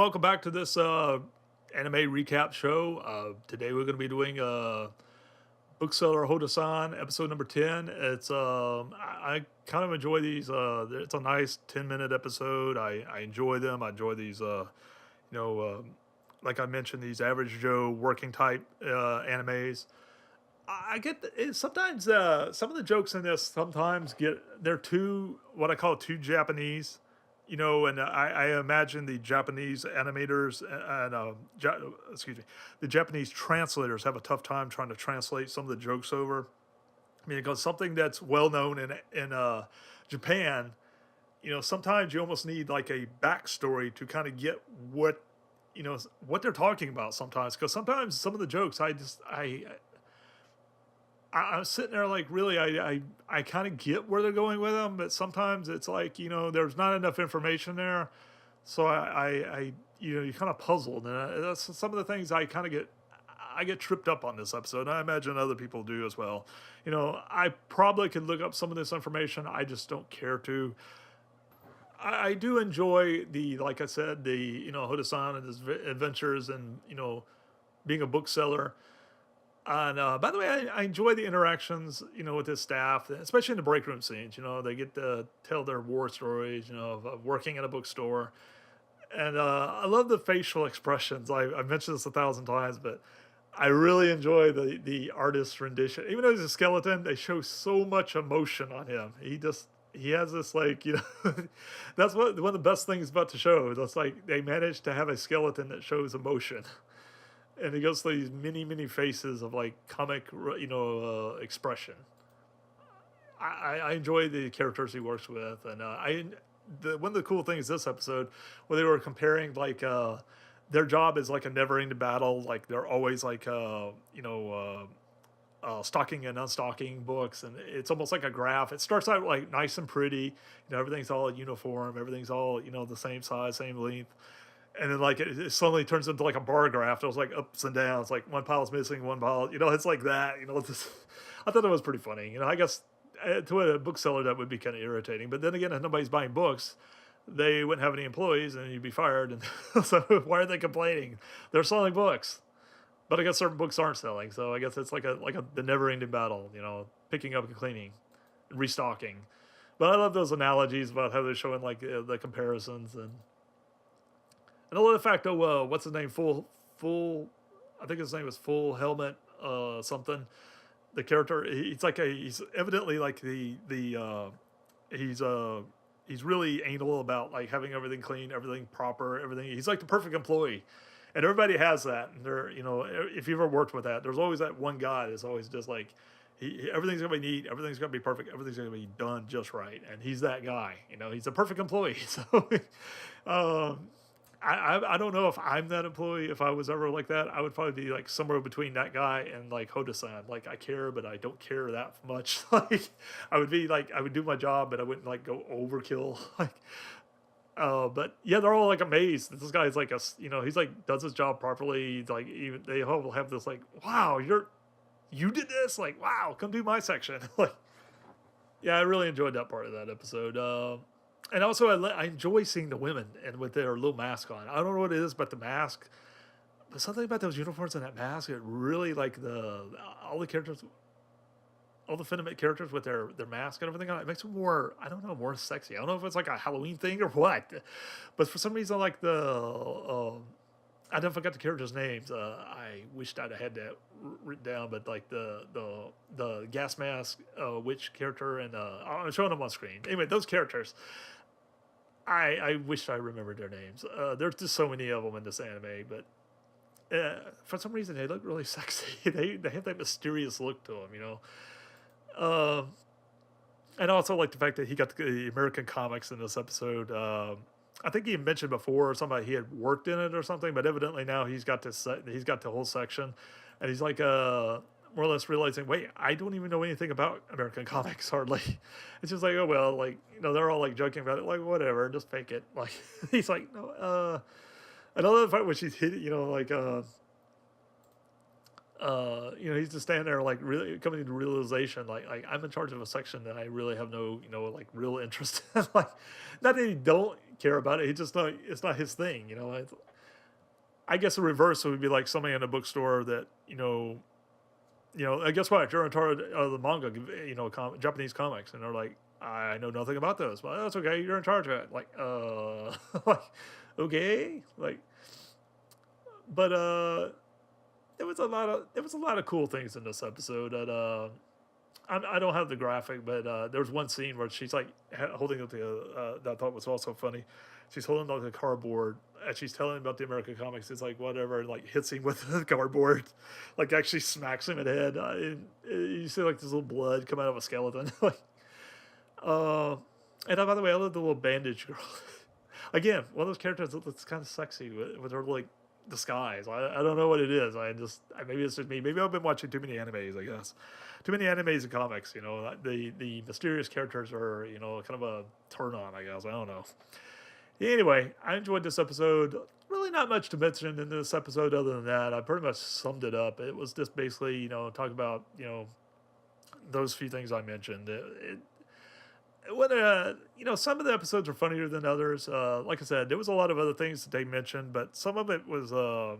welcome back to this anime recap show. Today we're going to be doing Bookseller Hodasan episode number 10. I kind of enjoy these. It's a nice 10-minute episode. I enjoy them. I enjoy these. You know, like I mentioned, these average Joe working type animes. I get sometimes some of the jokes in this sometimes they're too what I call too Japanese, and I imagine the Japanese animators and excuse me, the Japanese translators have a tough time trying to translate some of the jokes over. I mean, because something that's well known in Japan, sometimes you almost need like a backstory to kind of get what they're talking about sometimes. Because sometimes some of the jokes I'm sitting there like really I kind of get where they're going with them, but sometimes it's like there's not enough information there, so you're kind of puzzled, and that's some of the things I get tripped up on this episode. And I imagine other people do as well. I probably could look up some of this information. I just don't care to. I do enjoy like I said, the Hodasan and his adventures, and being a bookseller. And by the way, I enjoy the interactions, with his staff, especially in the break room scenes. They get to tell their war stories, of working at a bookstore. And I love the facial expressions. I've mentioned this 1,000 times, but I really enjoy the artist's rendition. Even though he's a skeleton, they show so much emotion on him. He has this that's one of the best things about the show. It's like they managed to have a skeleton that shows emotion. And he goes through these many faces of like comic, expression. I enjoy the characters he works with, and one of the cool things this episode, where they were comparing their job is like a never-ending battle. Like they're always stocking and unstocking books, and it's almost like a graph. It starts out like nice and pretty, everything's all uniform, everything's all the same size, same length. And then it suddenly turns into like a bar graph. It was like ups and downs, like one pile's missing, one pile, it's like that. I thought it was pretty funny. I guess to a bookseller that would be kind of irritating. But then again, if nobody's buying books, they wouldn't have any employees, and you'd be fired. And so why are they complaining? They're selling books, but I guess certain books aren't selling. So I guess it's like the never-ending battle. Picking up and cleaning, and restocking. But I love those analogies about how they're showing the comparisons. And I love the fact, what's his name? I think his name was Full Helmet, something. The character, he's evidently like he's really anal about like having everything clean, everything proper, everything. He's like the perfect employee, and everybody has that. And if you've ever worked with that, there's always that one guy that's always just like, everything's gonna be neat, everything's gonna be perfect, everything's gonna be done just right, and he's that guy. He's a perfect employee. So. I don't know if I'm that employee. If I was ever like that, I would probably be like somewhere between that guy and like Hoda-san. Like I care, but I don't care that much. Like I would be like I would do my job, but I wouldn't like go overkill. But yeah, they're all like amazed that this guy's like he's like does his job properly. Like even they all have this like, wow, you did this. Like wow, come do my section. Like yeah, I really enjoyed that part of that episode. And also, I enjoy seeing the women and with their little mask on. I don't know what it is about the mask, but something about those uniforms and that mask, it really like all the characters, all the feminine characters with their mask and everything on it makes them more, I don't know, more sexy. I don't know if it's like a Halloween thing or what, but for some reason, I never forgot the characters' names. I wished I'd had that written down, but like the gas mask witch character, and I'm showing them on screen. Anyway, those characters. I wish I remembered their names. There's just so many of them in this anime, but for some reason they look really sexy. They have that mysterious look to them, and I also like the fact that he got the American comics in this episode. I think he mentioned before or somebody he had worked in it or something, but evidently now he's got the whole section, and he's like more or less realizing, wait, I don't even know anything about American comics hardly. It's just like, oh well, like they're all like joking about it, like whatever, just fake it. Like he's like, no, another fact when she's hit, he's just standing there like really coming to realization, like I'm in charge of a section that I really have no, like real interest in. Like, not that he don't care about it, he just not, it's not his thing, I guess the reverse would be like somebody in a bookstore that guess what? You're in charge of the manga, Japanese comics, and they're like, I know nothing about those. Well, that's okay. You're in charge of it. Like, like, okay, like, but there was a lot of cool things in this episode that I don't have the graphic, but there was one scene where she's like holding up the that I thought was also funny. She's holding up the cardboard and she's telling him about the American comics. It's like whatever, and like hits him with the cardboard, like actually smacks him in the head. You see like this little blood come out of a skeleton. Like, uh, and by the way, I love the little bandage girl. Again, one of those characters that looks kind of sexy with her like disguise. I don't know what it is. Maybe it's just me. Maybe I've been watching too many animes. I guess too many animes and comics. The mysterious characters are kind of a turn on. I guess I don't know. Anyway, I enjoyed this episode. Really, not much to mention in this episode other than that. I pretty much summed it up. It was just basically talk about those few things I mentioned. Some of the episodes are funnier than others. Like I said, there was a lot of other things that they mentioned, but some of it was, I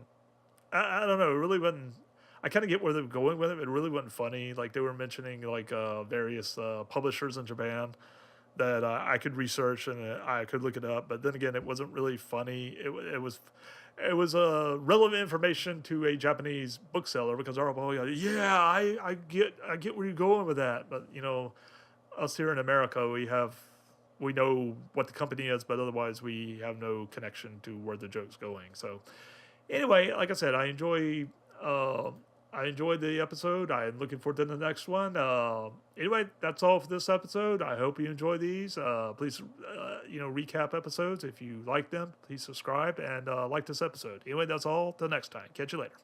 don't know, it really wasn't. I kind of get where they're going with it. It really wasn't funny. Like they were mentioning like various publishers in Japan that I could research and I could look it up, but then again, it wasn't really funny. It was relevant information to a Japanese bookseller because they're all like, yeah, I get where you're going with that, but us here in America, we know what the company is, but otherwise we have no connection to where the joke's going. So anyway, like I said, I enjoyed the episode. I'm looking forward to the next one. Anyway, that's all for this episode. I hope you enjoy these. Please, recap episodes if you like them. Please subscribe and like this episode. Anyway, that's all. Till next time. Catch you later.